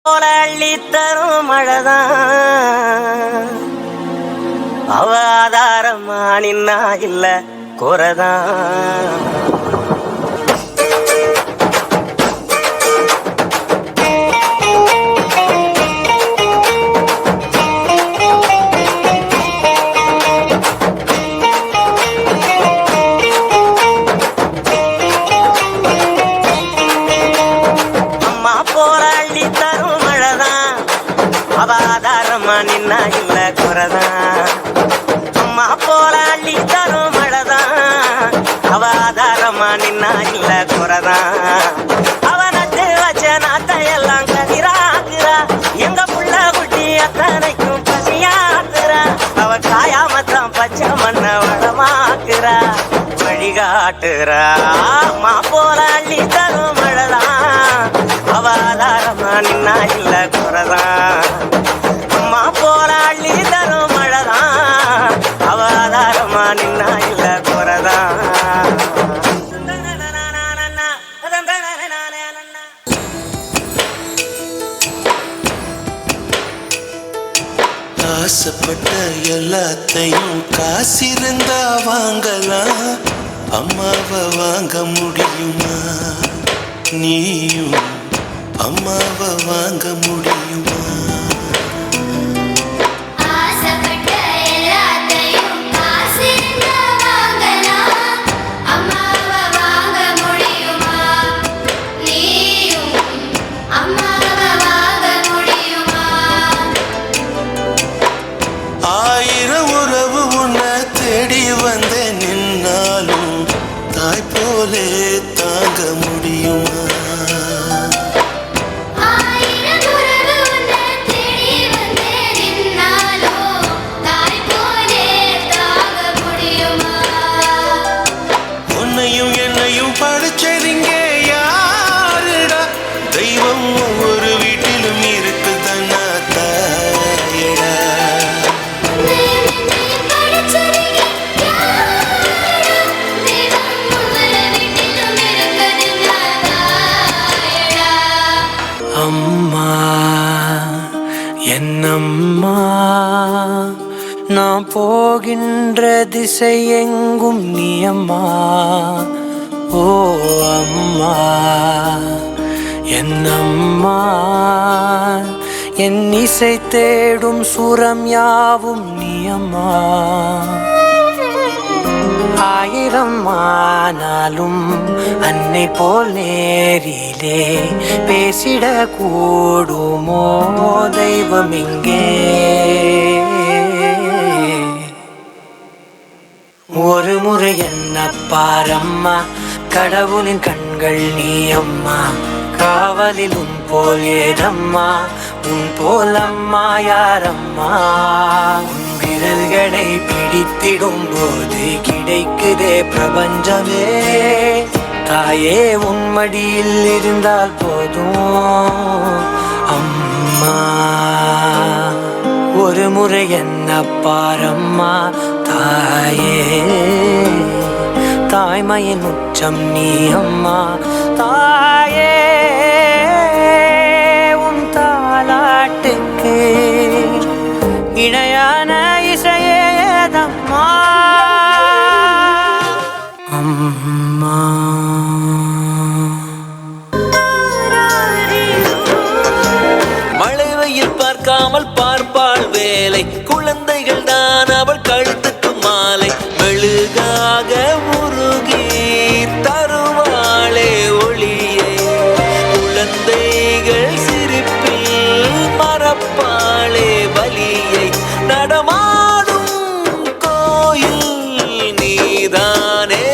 போல அள்ளி தரும் மழைதான் அவ ஆதாரமா நின்னா இல்ல குறைதான். அவதாரமா நின்னா இல்ல குறைதான். அம்மா போல அள்ளி தரும் மழைதான் அவதாரமா நின்னா இல்ல குறைதான். அவ நட்டு வச்ச நாட்டை எல்லாம் கதிராக்குறா எங்க புள்ள குட்டி அத்தனைக்கும் பசியாக்குறா. அவ காயாமத்தான் பச்சை மண்ண வளமாக்குறா வழிகாட்டுறா. அம்மா போல அள்ளி தரும் மழைதான் அவதாரமா நின்னா இல்ல குறைதான். அம்மா போல அள்ளி தரும் மழைதான் அவதாரமா நின்னா இல்ல குறைதான். ஆசைப்பட்ட எல்லாத்தையும் காசிருந்தா வாங்கலாம். அம்மாவை வாங்க முடியுமா? நீயும் அம்மாவை வாங்க முடியுமா? ஆயிரம் உறவு உன்னை தேடி வந்த நின்னாலும் தாய் போலே தாங்க முடியுமா? உன்னையும் என்னையும் படிச்சதிங்க யாருடா? தெய்வம் ஒவ்வொரு வீட்டிலும் இருக்குதன்னா தாயடா. அம்மா என்னம்மா நான் போகின்ற திசை எங்கும் நீ அம்மா. ஓ அம்மா என்னம்மா என் இசை தேடும் சுரம் யாவும் நீ அம்மா. ஆயிரம் ஆனாலும் அன்னை போல் நேரிலே பேசிட கூடுமோ தெய்வம் இங்கே? ஒரு முறை என்ன பாரம்மா கடவுளின் கண்கள் நீ அம்மா. காவலில் உன் போல் ஏதம்மா உன் போல் அம்மா யாரம்மா? உன் விரல்களை பிடித்திடும் போது கிடைக்குதே பிரபஞ்சமே. தாயே உன் மடியில் இருந்தால் போதும் அம்மா. ஒரு முறை என்ன பாரம்மா தாயே. தாய்மையின் உச்சம் நீ அம்மா. தாயே உன் தாலாட்டுக்கு இணையான இசையேதம்மா அம்மா. மழை வெயில் பார்க்காமல் பார்ப்பாள் வேலை. குழந்தைகள் தான் அவள் கழுத்துக்கு மாலை. மெழுகாக உருகி தருவாளே ஒளியை. குழந்தைகள் சிரிப்பில் மறப்பாளே வலியை. நடமாடும் கோயில் நீதானே.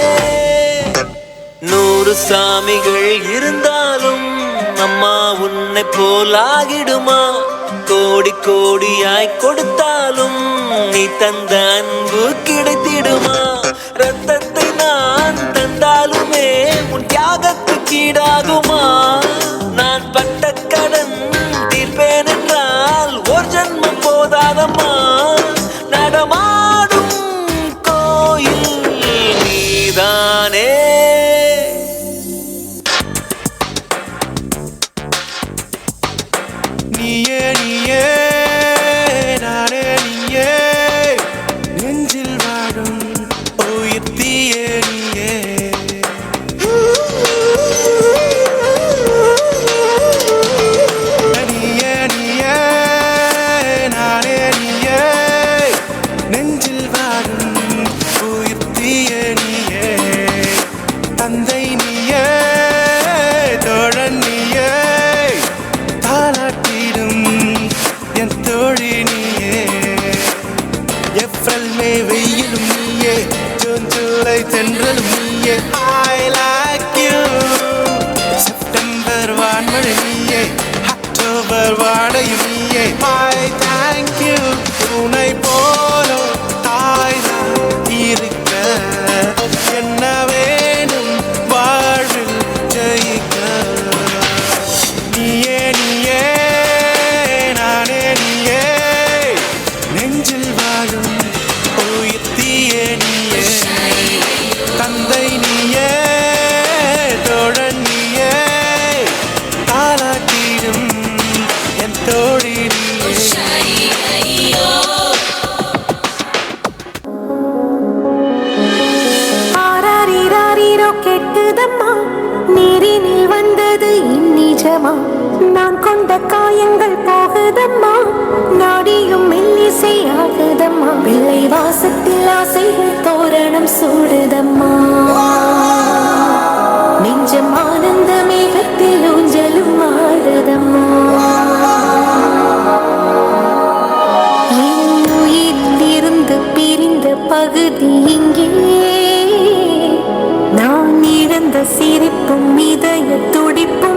100 சாமிகள் இருந்தாலும் அம்மா உன்னை போலாகிடுமா? கோடி கோடியாய் கொடுத்தாலும் நீ தந்த அன்பு கிடைத்திடுமா? ரத்தத்தை நான் தந்தாலுமே உன் தியாகத்துக்கு ஈடாகுமா? நான் பட்ட கடன் தீர்ப்பேன் என்றால் ஒரு ஜன்மம் போதாதம்மா. நடமாடும் கோயில் நீதானே. நிஜமா நான் கொண்ட காயங்கள் போகுதம்மா நாடியும் மெல்லிசை ஆகுதம்மா பிள்ளை வாசத்தில் ஆசைகள் தோரணம் சூடுதம்மா நெஞ்சம் ஆனந்த மேகத்தில் ஊஞ்சலும் ஆடுதம்மா என் உயிரில் இருந்து பிரிந்த பகுதி இங்கே நான் இழந்த சிரிப்பும் இதய துடிப்பும்